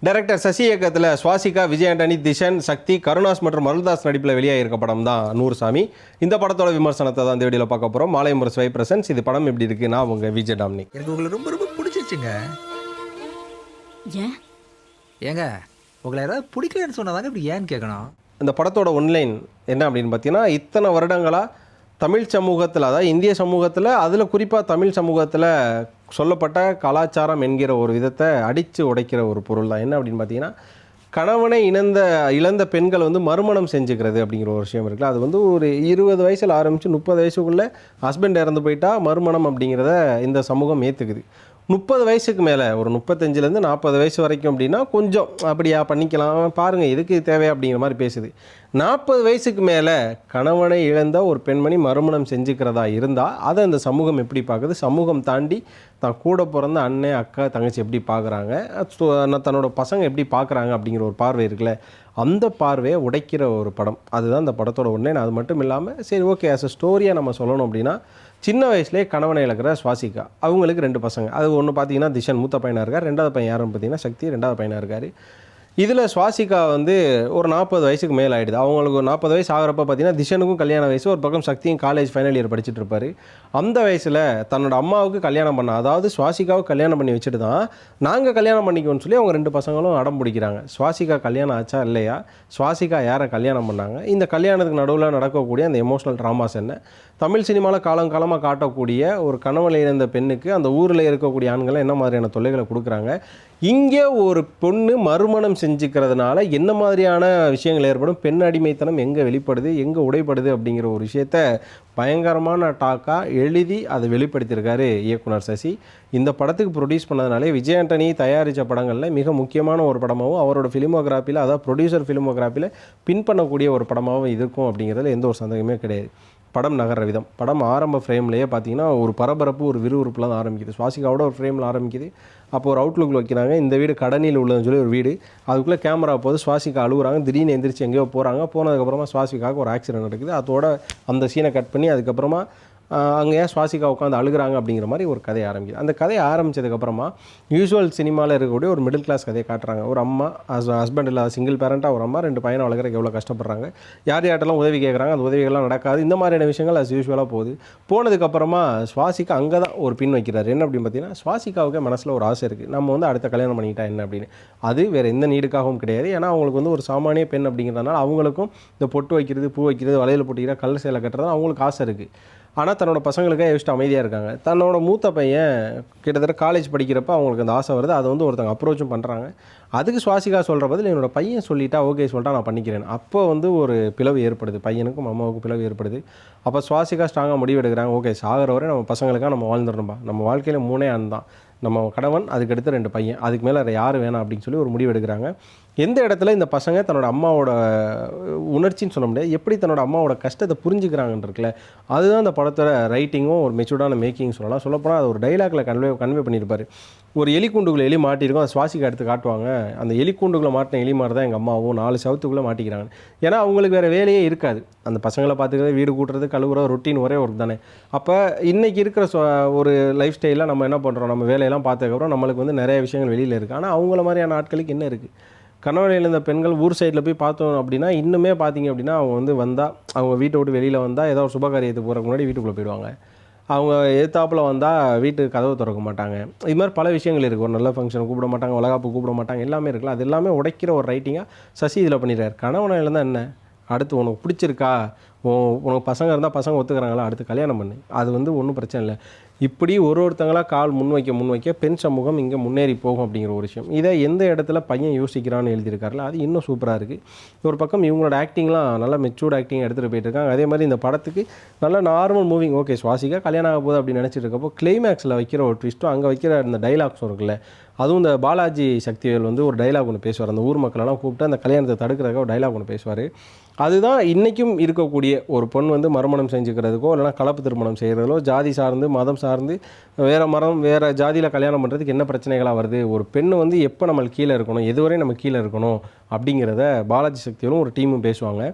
Director Sasi இயக்கத்தில் சுவாசிகா, விஜய் ஆண்டனி, திஷன், சக்தி, கருணாஸ் மற்றும் மருள்தாஸ் நடிப்பில் வெளியாகிருக்க படம் தான் நூறுசாமி. இந்த படத்தோட விமர்சனத்தை தான் இந்த வீடியோவில் பார்க்க போகிறோம். மாலை முரசு வை பிரசன்ஸ். இது படம் எப்படி இருக்கு? நான் உங்கள் விஜய் டாமினிக். எனக்கு உங்களை ரொம்ப ரொம்ப பிடிச்சிருச்சுங்க. ஏன் ஏங்க உங்களை யாராவது பிடிக்கலன்னு சொன்னதாங்க இப்படி ஏன்னு கேட்கணும். இந்த படத்தோட ஒன்லைன் என்ன அப்படின்னு பார்த்தீங்கன்னா, இத்தனை வருடங்களாக தமிழ் சமூகத்தில், அதாவது இந்திய சமூகத்தில், அதில் குறிப்பாக தமிழ் சமூகத்தில் சொல்லப்பட்ட கலாச்சாரம் என்கிற ஒரு விதத்தை அடித்து உடைக்கிற ஒரு பொருள் தான். என்ன அப்படின்னு பார்த்தீங்கன்னா, கணவனை இழந்த பெண்கள் வந்து மறுமணம் செஞ்சுக்கிறது அப்படிங்கிற ஒரு விஷயம் இருக்குல்ல. அது வந்து ஒரு 20 வயசில் ஆரம்பித்து 30 வயசுக்குள்ளே ஹஸ்பண்ட் இறந்து போயிட்டா மறுமணம் அப்படிங்கிறத இந்த சமூகம் ஏற்றுக்குது. 30 வயசுக்கு மேலே, ஒரு 35லேருந்து 40 வயசு வரைக்கும் அப்படின்னா கொஞ்சம் அப்படியா பண்ணிக்கலாம், பாருங்கள் எதுக்கு தேவை அப்படிங்கிற மாதிரி பேசுது. 40 வயசுக்கு மேலே கணவனை இழந்த ஒரு பெண்மணி மறுமணம் செஞ்சுக்கிறதா இருந்தால் அதை அந்த சமூகம் எப்படி பார்க்குது, சமூகம் தாண்டி தான் கூட பிறந்த அண்ணன், அக்கா, தங்கச்சி எப்படி பார்க்குறாங்க, தன்னோட பசங்க எப்படி பார்க்குறாங்க அப்படிங்கிற ஒரு பார்வை இருக்குல்ல, அந்த பார்வையை உடைக்கிற ஒரு படம். அதுதான் இந்த படத்தோட ஒன்றே. அது மட்டும் இல்லாமல் சரி ஓகே, ஆஸ் அ ஸ்டோரியாக நம்ம சொல்லணும் அப்படின்னா, சின்ன வயசுலேயே கணவனை இழக்கிற சுவாசிகா, அவங்களுக்கு 2 பசங்க. அது ஒன்று பார்த்தீங்கன்னா திஷன் மூத்த பையனாக இருக்கார், 2வது பையன் யாருன்னு பார்த்தீங்கன்னா சக்தி 2வது பையனாக இருக்கார். இதில் சுவாசிகா வந்து ஒரு 40 வயசுக்கு மேலே ஆகிடுது. அவங்களுக்கு ஒரு 40 வயசு ஆகிறப்ப பார்த்தீங்கன்னா திஷனுக்கும் கல்யாண வயசு, ஒரு பக்கம் சக்தியும் காலேஜ் ஃபைனல் இயர் படிச்சுட்டு இருப்பார். அந்த வயசில் தன்னோட அம்மாவுக்கு கல்யாணம் பண்ண, அதாவது சுவாசிகாவுக்கு கல்யாணம் பண்ணி வச்சுட்டு தான் நாங்கள் கல்யாணம் பண்ணிக்கோன்னு சொல்லி அவங்க 2 பசங்களும் அடம் பிடிக்கிறாங்க. சுவாசிகா கல்யாணம் ஆச்சா இல்லையா, சுவாசிகா யாரை கல்யாணம் பண்ணாங்க, இந்த கல்யாணத்துக்கு நடுவில் நடக்கக்கூடிய அந்த எமோஷனல் ட்ராமாஸ் என்ன, தமிழ் சினிமாவில் காலங்காலமாக காட்டக்கூடிய ஒரு கணவனை இழந்த பெண்ணுக்கு அந்த ஊரில் இருக்கக்கூடிய ஆண்களை என்ன மாதிரியான தொல்லைகளை கொடுக்குறாங்க, இங்கே ஒரு பொண்ணு மறுமணம் செஞ்சுக்கிறதுனால என்ன மாதிரியான விஷயங்கள் ஏற்படும், பெண் அடிமைத்தனம் எங்கே வெளிப்படுது, எங்கே உடைப்படுது அப்படிங்கிற ஒரு விஷயத்த பயங்கரமான டாக்காக எழுதி அதை வெளிப்படுத்தியிருக்காரு இயக்குனர் சசி. இந்த படத்துக்கு ப்ரொடியூஸ் பண்ணதுனாலே விஜய் ஆண்டனி தயாரித்த படங்களில் மிக முக்கியமான ஒரு படமாகவும் அவரோட ஃபிலிமோகிராஃபியில், அதாவது ப்ரொடியூசர் ஃபிலிமோகிராஃபியில் பின் பண்ணக்கூடிய ஒரு படமாகவும் இருக்கும் அப்படிங்கிறதுல எந்த ஒரு சந்தேகமே கிடையாது. படம் நகர்ற விதம், படம் ஆரம்ப ஃப்ரேம்லேயே பார்த்தீங்கன்னா ஒரு பரபரப்பு, ஒரு விறுவிறுப்புலாம் ஆரம்பிக்குது. சுவாசிகாவோட ஒரு ஃப்ரேமில் ஆரம்பிக்குது. அப்போ ஒரு அவுட்லுக்கில் வைக்கிறாங்க, இந்த வீடு கடனில் உள்ளதுன்னு சொல்லி ஒரு வீடு, அதுக்குள்ளே கேமரா போது சுவாசிகா அழுகுறாங்க, திடீர்னு எந்திரிச்சு எங்கேயோ போகிறாங்க. போனதுக்கப்புறமா சுவாசிகாவுக்கு ஒரு ஆக்சிடென்ட் நடக்குது. அதோட அந்த சீனை கட் பண்ணி அதுக்கப்புறமா அங்கே ஏன் சுவாசிகா உட்காந்து அழுகுறாங்க அப்படிங்கிற மாதிரி ஒரு கதையை ஆரம்பிக்குது. அந்த கதையை ஆரம்பித்ததுக்கப்புறமா யூஸ்வல் சினிமாவில் இருக்கக்கூடிய ஒரு மிடில் கிளாஸ் கதையை காட்டுறாங்க. ஒரு அம்மா, ஹஸ்பண்ட் இல்லாத சிங்கிள் பேரண்ட்டாக ஒரு அம்மா 2 பையனை வளர்க்குறதுக்கு எவ்வளோ கஷ்டப்படுறாங்க, யார் யார்ட்டெல்லாம் உதவி கேட்குறாங்க, அந்த உதவிகள்லாம் நடக்காது, இந்த மாதிரியான விஷயங்கள் அது யூஸ்வலாக போகுது. போனதுக்கப்புறமா சுவாசிகா அங்கே தான் ஒரு பின் வைக்கிறார். என்ன அப்படின்னு பார்த்தீங்கன்னா, சுவாசிகாவுக்கு மனசில் ஒரு ஆசை இருக்குது, நம்ம வந்து அடுத்த கல்யாணம் பண்ணிக்கிட்டா என்ன அப்படின்னு. அது வேறு எந்த நீடுக்காகவும் கிடையாது. ஏன்னா அவங்களுக்கு வந்து ஒரு சாமானிய பெண் அப்படிங்கிறதுனால அவங்களுக்கும் இந்த பொட்டு வைக்கிறது, பூ வைக்கிறது, வளையல் போட்டிக்கிற, கல் சேலை கட்டுறது அவங்களுக்கு ஆசை இருக்குது. ஆனால் தன்னோட பசங்களுக்காக யோசிச்சுட்டு அமைதியாக இருக்காங்க. தன்னோட மூத்த பையன் கிட்டத்தட்ட காலேஜ் படிக்கிறப்ப அவங்களுக்கு அந்த ஆசை வருது. அதை வந்து ஒருத்தங்க அப்ரோச்சும் பண்ணுறாங்க. அதுக்கு சுவாசிகா சொல்கிற பதில், என்னோட பையன் சொல்லிட்டா ஓகே சொல்லிட்டா நான் பண்ணிக்கிறேன். அப்போ வந்து ஒரு பிளவு ஏற்படுது, பையனுக்கும் அம்மாவுக்கும் பிளவு ஏற்படுது. அப்போ சுவாசிகா ஸ்ட்ராங்காக முடிவு எடுக்கிறாங்க, ஓகே சாகிற வரை நம்ம பசங்களுக்காக நம்ம வாழ்ந்துடணும்பா, நம்ம வாழ்க்கையில் 3 ஆண் தான், நம்ம கணவன், அதுக்கடுத்து 2 பையன், அதுக்கு மேலே வேறு யார் வேணாம் அப்படின்னு சொல்லி ஒரு முடிவு எடுக்கிறாங்க. எந்த இடத்துல இந்த பசங்க தன்னோட அம்மாவோட உணர்ச்சின்னு சொல்ல முடியாது, எப்படி தன்னோட அம்மாவோட கஷ்டத்தை புரிஞ்சுக்கிறாங்கன்னு இருக்குல்ல, அதுதான் இந்த படத்தோட ரைட்டிங்கும் ஒரு மெச்சூர்டான மேக்கிங் சொல்லலாம். சொல்லப்போனால் அது ஒரு டைலாக்ல கன்வே பண்ணியிருப்பார். ஒரு எலி கூண்டுக்குள்ளே எலி மாட்டியிருக்கும், அதை சுவாசிக்க எடுத்து காட்டுவாங்க. அந்த எலி கூண்டுக்குள்ளே மாட்டின எலி மாதிரி தான் எங்கள் அம்மாவும் 4 சவத்துக்குள்ளே மாட்டிக்கிறாங்க. ஏன்னா அவங்களுக்கு வேறு வேலையே இருக்காது, அந்த பசங்களை பார்த்துக்கிறது, வீடு கூட்டுறது, கழுவுறது, ரொட்டீன் ஒரே ஒர்க் தானே. அப்போ இன்றைக்கி இருக்கிற ஒரு லைஃப் ஸ்டைலில் நம்ம என்ன பண்ணுறோம், நம்ம வேலையெல்லாம் பார்த்ததுக்கப்புறம் நம்மளுக்கு வந்து நிறைய விஷயங்கள் வெளியில் இருக்குது. ஆனால் அவங்கள மாதிரியான ஆட்களுக்கு என்ன இருக்குது, கணவன் இழந்த பெண்கள் ஊர் சைடில் போய் பார்த்தோம் அப்படின்னா இன்னுமே பார்த்தீங்க அப்படின்னா அவங்க வந்து வந்தால், அவங்க வீட்டை விட்டு வெளியில் வந்தால் ஏதோ ஒரு சுபகாரியத்துக்கு போகிறதுக்கு முன்னாடி வீட்டுக்குள்ளே போயிடுவாங்க. அவங்க எதிர்த்தாப்பில் வந்தால் வீட்டுக்கு கதவு திறக்க மாட்டாங்க. இது மாதிரி பல விஷயங்கள் இருக்குது. ஒரு நல்ல ஃபங்க்ஷன் கூப்பிட மாட்டாங்க, வளகாப்பு கூப்பிட மாட்டாங்க, எல்லாமே இருக்குல்ல. அது எல்லாமே உடைக்கிற ஒரு ரைட்டிங்காக சசி இதில் பண்ணிடுறாரு. கணவனை இழந்தால் என்ன, அடுத்து உனக்கு பிடிச்சிருக்கா, உனக்கு பசங்க இருந்தால் பசங்க ஒத்துக்கிறாங்களா, அடுத்து கல்யாணம் பண்ணு, அது வந்து ஒன்றும் பிரச்சனை இல்லை. இப்படி ஒருத்தங்களாக கால் முன்வைக்க பெண் சமூகம் இங்கே முன்னேறி போகும் அப்படிங்கிற ஒரு விஷயம். இதை எந்த இடத்துல பையன் யோசிக்கிறான்னு எழுதியிருக்காருல, அது இன்னும் சூப்பராக இருக்குது. ஒரு பக்கம் இவங்களோட ஆக்டிங்லாம் நல்லா மெச்சூர்ட் ஆக்டிங் எடுத்துகிட்டு போயிட்டுருக்காங்க. அதே மாதிரி இந்த படத்துக்கு நல்ல நார்மல் மூவிங், ஓகே சுவாசிக்கா கல்யாணம் ஆக போகுது அப்படின்னு நினச்சிட்டு இருக்கப்போ கிளைமேக்ஸில் வைக்கிற ஒரு ட்விஸ்ட்டும், அங்கே வைக்கிற இந்த டைலாக்ஸும் இருக்குல்ல, அதுவும் இந்த பாலாஜி சக்திவேல் வந்து ஒரு டைலாக் ஒன்று பேசுவார். அந்த ஊர் மக்களெல்லாம் கூப்பிட்டு அந்த கல்யாணத்தை தடுக்கிறதுக்காக ஒரு டைலாக் ஒன்று பேசுவார். அதுதான் இன்றைக்கும் இருக்கக்கூடிய ஒரு பொண்ணு வந்து மறுமணம் செஞ்சுக்கிறதுக்கோ இல்லைனா கலப்பு திருமணம் செய்கிறதோ, ஜாதி சார்ந்து மதம் சார்ந்து வேறு ஜாதியில் கல்யாணம் பண்ணுறதுக்கு என்ன பிரச்சனைகளாக வருது, ஒரு பெண்ணு வந்து எப்போ நம்மளுக்கு கீழே இருக்கணும், எதுவரை நம்ம கீழே இருக்கணும் அப்படிங்கிறத பாலாஜி சக்தியும் ஒரு டீமும் பேசுவாங்க.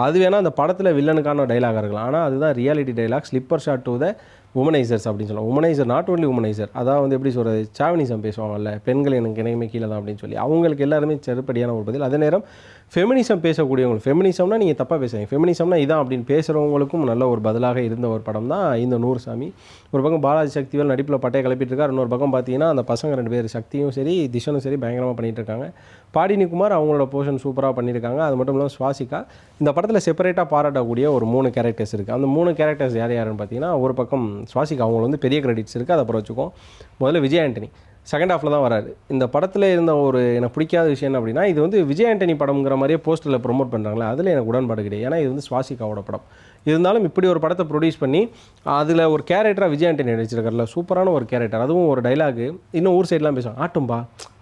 அது வேணால் அந்த படத்தில் வில்லனுக்கான டைலாக இருக்கலாம். ஆனால் அதுதான் ரியாலிட்டி டைலாக். Slipper shot to the womanizers அப்படின்னு சொல்லலாம். உமனைசர் நாட் ஓன்லி உமனைசர், அதாவது வந்து எப்படி சொல்கிறது, சாவனிசம் பேசுவாங்கல்ல, பெண்கள் எனக்கு இணையமே கீழே தான் அப்படின்னு சொல்லி அவங்களுக்கு எல்லாருமே செருப்படியான ஒரு பதில். அதே நேரம் ஃபெமினிசம் பேசக்கூடியவங்க, ஃபெமினிசம்னா நீங்கள் தப்பாக பேசுகிறீங்க, ஃபெமினிசம்னா இதான் அப்படின்னு பேசுகிறவங்களுக்கும் நல்ல ஒரு பதிலாக இருந்த ஒரு படம் தான் இந்த நூறுசாமி. ஒரு பக்கம் பாலாஜி சக்திவேல் நடிப்பில் பட்டையை கிளப்பிட்டு இருக்கார், இன்னொரு பக்கம் பார்த்தீங்கன்னா அந்த பசங்க 2 பேர் சக்தியும் சரி திஷனும் சரி பயங்கரமாக பண்ணிகிட்டு இருக்காங்க. பாடினி குமார் அவங்களோட போர்ஷன் சூப்பராக பண்ணியிருக்காங்க. அது மட்டும் இல்லாமல் சுவாசிகா இந்த படத்தில் செப்பரேட்டாக பாராட்டக்கூடிய ஒரு 3 கேரக்டர்ஸ் இருக்குது. அந்த 3 கேரக்டர்ஸ் யார் யாருன்னு பார்த்தீங்கன்னா, ஒரு பக்கம் சுவாசிகா அவங்களுக்கு வந்து பெரிய கிரெடிட்ஸ் இருக்குது, அதை அப்புறம் வச்சுக்கோம். முதல்ல விஜய் ஆண்டனி செகண்ட் ஹாஃபில் தான் வராரு. இந்த படத்தில் இருந்த ஒரு எனக்கு பிடிக்காத விஷயம் என்ன அப்படின்னா, இது வந்து விஜய் ஆண்டனி படம்ங்கிற மாதிரியே போஸ்டரில் ப்ரொமோட் பண்ணுறாங்களே, அதில் எனக்கு உடன்பாடு கிடையாது. ஏன்னா இது வந்து சுவாசிகாவோட படம். இருந்தாலும் இப்படி ஒரு படத்தை ப்ரொடியூஸ் பண்ணி அதில் ஒரு கேரக்டராக விஜய் ஆண்டனி நடிச்சிருக்காருல, சூப்பரான ஒரு கேரக்டர். அதுவும் ஒரு டைலாகு இன்னும் ஊர் சைட்லாம் பேசுவாங்க, ஆட்டும்பா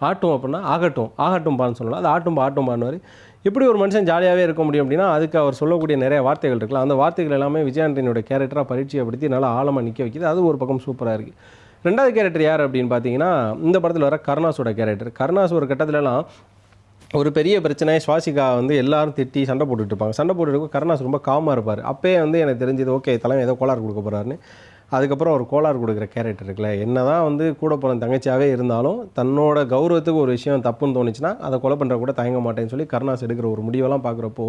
ஆட்டும் அப்படின்னா ஆகட்டும் ஆகட்டும்பான்னு சொல்லலாம், அது ஆட்டும்பான்னு. எப்படி ஒரு மனுஷன் ஜாலியாகவே இருக்க முடியும் அப்படின்னா, அதுக்கு அவர் சொல்லக்கூடிய நிறைய வார்த்தைகள் இருக்குல்ல, அந்த வார்த்தைகள் எல்லாமே விஜய் ஆண்டனியோட கேரக்டராக பரிச்சயப்படுத்தி நல்லா ஆழமாக நிற்க வைக்கிது. அது ஒரு பக்கம் சூப்பராக இருக்குது. 2வது கேரக்டர் யார் அப்படின்னு பார்த்தீங்கன்னா, இந்த படத்தில் வர கருணாஸோட கேரக்டர். கருணாஸ் ஒரு கட்டத்துலலாம் ஒரு பெரிய பிரச்சனை, சுவாசிகா வந்து எல்லாரும் திட்டி சண்டை போட்டுட்டு இருப்பாங்க. சண்டை போட்டுட்டு கருணாஸ் ரொம்ப காமாக இருப்பார். அப்போயே வந்து எனக்கு தெரிஞ்சது ஓகே தலைமை ஏதோ கோளாறு கொடுக்க போகிறாருன்னு. அதுக்கப்புறம் ஒரு கோளாறு கொடுக்குற கேரக்டர் இருக்குல்ல, என்ன தான் வந்து கூட போகிற தங்கச்சியாகவே இருந்தாலும் தன்னோட கௌரவத்துக்கு ஒரு விஷயம் தப்புன்னு தோணுச்சுன்னா அதை கொலை பண்ணுற கூட தயங்க மாட்டேன்னு சொல்லி கருணாஸ் எடுக்கிற ஒரு முடிவெல்லாம் பார்க்குறப்போ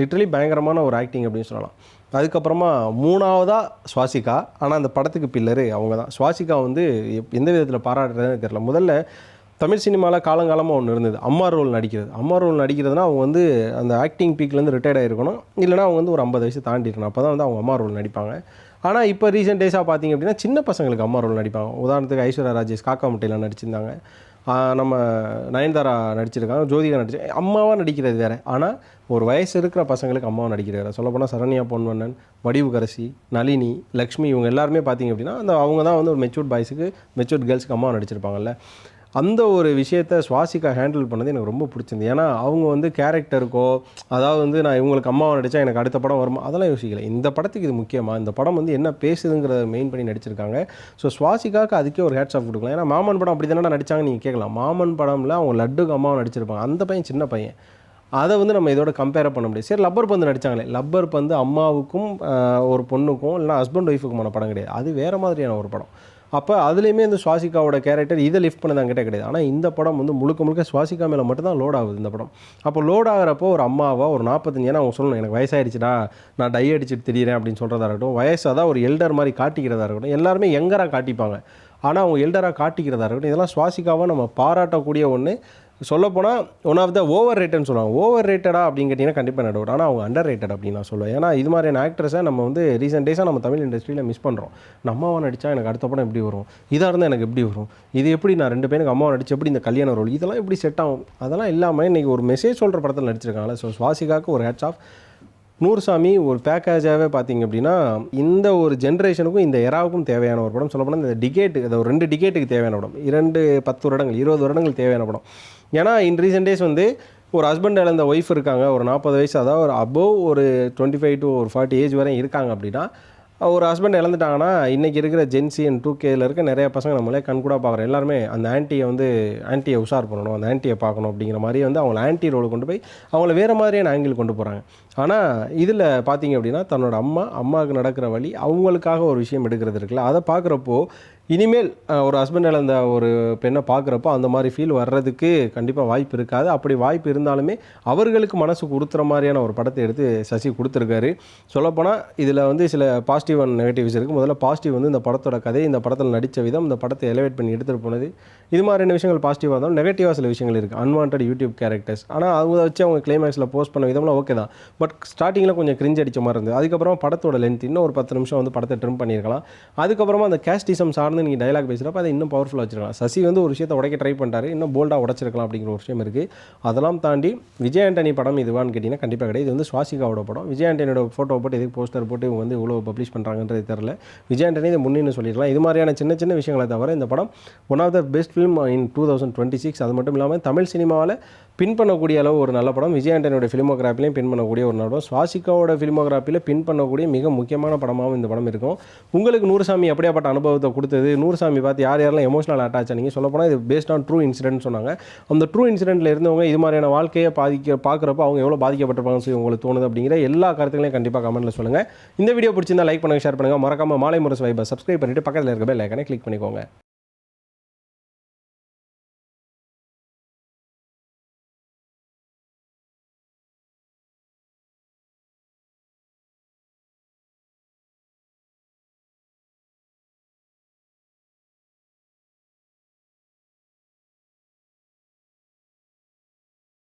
லிட்ரலி பயங்கரமான ஒரு ஆக்டிங் அப்படின்னு சொல்லலாம். அதுக்கப்புறமா 3வதாக சுவாசிகா. ஆனால் அந்த படத்துக்கு பில்லரு அவங்க தான். சுவாசிகா வந்து எந்த விதத்தில் பாராட்டுறதுன்னு தெரியல. முதல்ல தமிழ் சினிமாவில் காலங்காலமாக ஒன்று இருந்தது, அம்மா ரோல் நடிக்கிறது. அம்மா ரோல் நடிக்கிறதுனா அவங்க வந்து அந்த ஆக்டிங் பீக்லேருந்து ரிட்டையர்ட் ஆகிருக்கணும், இல்லைனா அவங்க வந்து ஒரு 50 வயசு தாண்டிருக்கணும், அப்போ தான் வந்து அவங்க அம்மா ரோல் நடிப்பாங்க. ஆனால் இப்போ ரீசெண்ட் டேஸாக பார்த்தீங்க அப்படின்னா சின்ன பசங்களுக்கு அம்மா ரோல் நடிப்பாங்க. உதாரணத்துக்கு ஐஸ்வர்யா ராஜேஷ் காக்கா முட்டையில் நடிச்சிருந்தாங்க, நம்ம நயன்தாரா நடிச்சிருக்காங்க, ஜோதிகா நடிச்சு அம்மாவாக நடிக்கிறது வேறு. ஆனால் ஒரு வயசு இருக்கிற பசங்களுக்கு அம்மாவாக நடிக்கிறது வேறு. சொல்லப்போனால் சரண்யா பொன்வண்ணன், வடிவுக்கரசி, நளினி, லக்ஷ்மி இவங்க எல்லாருமே பார்த்தீங்க அப்படின்னா அவங்க தான் வந்து ஒரு மெச்சூர்ட் பாய்ஸுக்கு மெச்சூர்ட் கேர்ள்ஸுக்கு அம்மாவை நடிச்சிருப்பாங்கல்ல. அந்த ஒரு விஷயத்தை சுவாசிகா ஹேண்டில் பண்ணது எனக்கு ரொம்ப பிடிச்சிருந்து. ஏன்னா அவங்க வந்து கேரக்டருக்கோ, அதாவது வந்து நான் இவங்களுக்கு அம்மாவை நடித்தா எனக்கு அடுத்த படம் வருமா அதெல்லாம் யோசிக்கல. இந்த படத்துக்கு இது முக்கியமாக, இந்த படம் வந்து என்ன பேசுதுங்கிறத மெயின் பண்ணி நடிச்சிருக்காங்க. ஸோ சுவாசிகாவுக்கு அதுக்கே ஒரு ஹேட்ஸ் ஆஃப் கொடுக்கலாம். ஏன்னா மாமன் படம் அப்படி தானே நடித்தாங்கன்னு நீங்கள் கேட்கலாம். மாமன் படமில் அவங்க லட்டுக்கு அம்மாவை நடிச்சிருப்பாங்க, அந்த பையன் சின்ன பையன். அதை வந்து நம்ம இதோட கம்பேர் பண்ண முடியாது. சரி, லப்பர் பந்து நடித்தாங்களே, லப்பர் பந்து அம்மாவுக்கும் ஒரு பொண்ணுக்கும் இல்லைனா ஹஸ்பண்ட் ஒய்ஃபுக்குமான படம் கிடையாது, அது வேறு மாதிரியான ஒரு படம். அப்போ அதுலேயுமே இந்த சுவாசிகாவோட கேரக்டர் இதை லிஃப்ட் பண்ணதாங்கிட்ட கிடையாது. ஆனால் இந்த படம் வந்து முழுக்க முழுக்க சுவாசிகா மேலே மட்டும்தான் லோட் ஆகுது இந்த படம். அப்போ லோட் ஆகிறப்போ ஒரு அம்மாவாக ஒரு 45 ஏன்னா அவங்க சொல்லணும் எனக்கு வயசாகிடுச்சுடா நான் டை அடிச்சுட்டு திரியிறேன் அப்படின்னு சொல்கிறதா இருக்கட்டும், வயசாக தான் ஒரு எல்டர் மாதிரி காட்டிக்கிறதா இருக்கட்டும், எல்லாருமே யங்கராக காட்டிப்பாங்க, ஆனால் அவங்க எல்டராக காட்டிக்கிறதா இருக்கட்டும், இதெல்லாம் சுவாசிகாவாக நம்ம பாராட்டக்கூடிய ஒன்று. சொல்லப்போனால் ஒன் ஆஃப் த ஓவர் ரேட்டட்னு சொல்லுவாங்க. ஓவர் ரேட்டடா அப்படின்னு கேட்டிங்கன்னா கண்டிப்பாக நடுவோம், ஆனால் அவங்க அண்டர் ரேட்டட் அப்படின்னு நான் சொல்லுவேன். ஏன்னா இது மாதிரியான ஆக்ட்ரஸை நம்ம வந்து ரீசெண்ட் டேஸாக நம்ம தமிழ் இண்டஸ்ட்ரியில் மிஸ் பண்ணுறோம். நான் அம்மாவை நடித்தா எனக்கு அடுத்த படம் எப்படி வரும், இதாக இருந்தால் எனக்கு எப்படி வரும், இது எப்படி நான் 2 பேருக்கு அம்மாவை நடிச்சு எப்படி இந்த கல்யாண ரோல் இதெல்லாம் எப்படி செட் ஆகும், அதெல்லாம் இல்லாமல் இன்றைக்கி ஒரு மெசேஜ் சொல்கிற படத்தில் நடிச்சிருக்காங்களே. ஸோ சுவாசிகாவுக்கு ஒரு ஹேட்ஸ் ஆஃப். நூறுசாமி ஒரு பேக்கேஜாகவே பார்த்தீங்க அப்படின்னா இந்த ஒரு ஜென்ரேஷனுக்கும் இந்த எராவுக்கும் தேவையான ஒரு படம். சொல்லப்போனால் இந்த டிகேட்டு, அது ஒரு 2 டிகேட்டுக்கு தேவையான படம், 10 வருடங்கள் 20 வருடங்கள் தேவையான படம். ஏன்னா இன் ரீசெண்ட் டேஸ் வந்து ஒரு ஹஸ்பண்ட் இழந்த ஒய்ஃப் இருக்காங்க, ஒரு 40 வயசு, அதாவது ஒரு அபோவ் ஒரு 25 to 40 ஏஜ் வரையும் இருக்காங்க அப்படின்னா, ஒரு ஹஸ்பண்ட் இழந்துட்டாங்கன்னா இன்றைக்கி இருக்கிற ஜென்சி அண்ட் 2Kல இருக்க நிறைய பசங்க நம்மளே கண்கூட பார்க்குறோம். எல்லாருமே அந்த ஆன்ட்டியை உஷார் பண்ணணும், அந்த ஆன்ட்டியை பார்க்கணும் அப்படிங்கிற மாதிரி வந்து அவங்கள ஆன்ட்டி ரோல் கொண்டு போய் அவங்கள வேறு மாதிரியான ஆங்கிள் கொண்டு போகிறாங்க. ஆனால் இதில் பார்த்தீங்க அப்படின்னா தன்னோட அம்மாவுக்கு நடக்கிற வழி அவங்களுக்காக ஒரு விஷயம் எடுக்கிறது இருக்குல்ல, அதை பார்க்குறப்போ இனிமேல் ஒரு ஹஸ்பண்ட் இழந்த ஒரு பெண்ணை பார்க்குறப்போ அந்த மாதிரி ஃபீல் வர்றதுக்கு கண்டிப்பாக வாய்ப்பு இருக்காது. அப்படி வாய்ப்பு இருந்தாலுமே அவர்களுக்கு மனசுக்கு உறுத்துற மாதிரியான ஒரு படத்தை எடுத்து சசி கொடுத்துருக்காரு. சொல்லப்போனால் இதில் வந்து சில பாசிட்டிவ் அண்ட் நெகட்டிவ்ஸ் இருக்குது. முதல்ல பாசிட்டிவ் வந்து இந்த படத்தோட கதை, இந்த படத்தில் நடித்த விதம், இந்த படத்தை எலிவேட் பண்ணி எடுத்துகிட்டு போனது, இது மாதிரியான விஷயங்கள் பாசிட்டிவாக இருந்தாலும் நெகட்டிவாக சில விஷயங்கள் இருக்குது. அன்வான்ட் யூடியூப் கேரக்டர்ஸ், ஆனால் அவங்க வச்சு அவங்க கிளைமேக்ஸில் போஸ்ட் பண்ண விதம்லாம் ஓகே தான், பட் ஸ்டார்டிங்கில் கொஞ்சம் கிரிஞ்ச் அடித்த மாதிரி இருந்தது. அதுக்கப்புறம் படத்தோட லென்த் இன்னும் ஒரு 10 நிமிஷம் வந்து படத்தை ட்ரிம் பண்ணியிருக்கலாம். அதுக்கப்புறமா அந்த கேஸ்டிசம் சார்ந்து நீங்கள் டைலாக் பேசுகிறப்ப அதை இன்னும் பவர்ஃபுல்லாக வச்சுருக்கலாம். சசி வந்து ஒரு விஷயத்தை உடைக்க ட்ரை பண்ணிட்டாரு, இன்னும் போல்டாக உடச்சிருக்கலாம் அப்படிங்கிற ஒரு விஷயம் இருக்குது. அதெல்லாம் தாண்டி விஜய் ஆண்டனி படம் இதுவான்னு கேட்டிங்கன்னா கண்டிப்பாக கிடையாது. இது வந்து சுவாசிகாவோட படம். விஜய் ஆண்டனியோட ஃபோட்டோ போட்டு எதுக்கு போஸ்டர் போட்டு இவங்க வந்து இவ்வளோ பப்ளிஷ் பண்ணுறாங்கன்றது தெரில. விஜய் ஆண்டனி இதை முன்னின்னு சொல்லிடலாம். இது மாதிரியான சின்ன சின்ன விஷயங்களை தவிர இந்த படம் one of the best film in 2026. அது மட்டும் இல்லாமல் தமிழ் சினிமாவில் பின் பண்ணக்கூடிய அளவு ஒரு நல்ல படம். விஜய் ஆண்டனியோட ஃபிலிமோகிராஃபிலையும் பின் பண்ணக்கூடிய ஒரு நல்ல படம். சுவாசிகாவோட ஃபிலிமோகிராஃபியில் பின் பண்ணக்கூடிய மிக முக்கியமான படமாகவும் இந்த படம் இருக்கும். உங்களுக்கு நூறுசாமி எப்படியாப்பட்ட அனுபவத்தை கொடுத்தது, நூறுசாமி பார்த்து யாரெல்லாம் எமோஷனல் அட்டாச் ஆனீங்க? சொல்லப்போனால் இது பேஸ்ட் ஆன் ட்ரூ இன்சிடென்ட் சொன்னாங்க. அந்த ட்ரூ இன்சிடென்ட்டில் இருந்தவங்க இது மாதிரியான வாழ்க்கையை பார்க்குறப்ப அவங்க எவ்வளோ பாதிக்கப்பட்டிருப்பாங்கன்னு சொல்லி உங்களுக்கு தோணுது அப்படிங்கிற எல்லா கருத்துக்களையும் கண்டிப்பாக கமெண்ட்டில் சொல்லுங்கள். இந்த வீடியோ பிடிச்சிருந்தா லைக் பண்ணுங்கள், ஷேர் பண்ணுங்கள். மறக்காமல் மாலை முரசு வைபை சப்ஸ்கிரைப் பண்ணிவிட்டு பக்கத்தில் இருக்க பெல் ஐக்கானை கிளிக் பண்ணிக்கோங்க.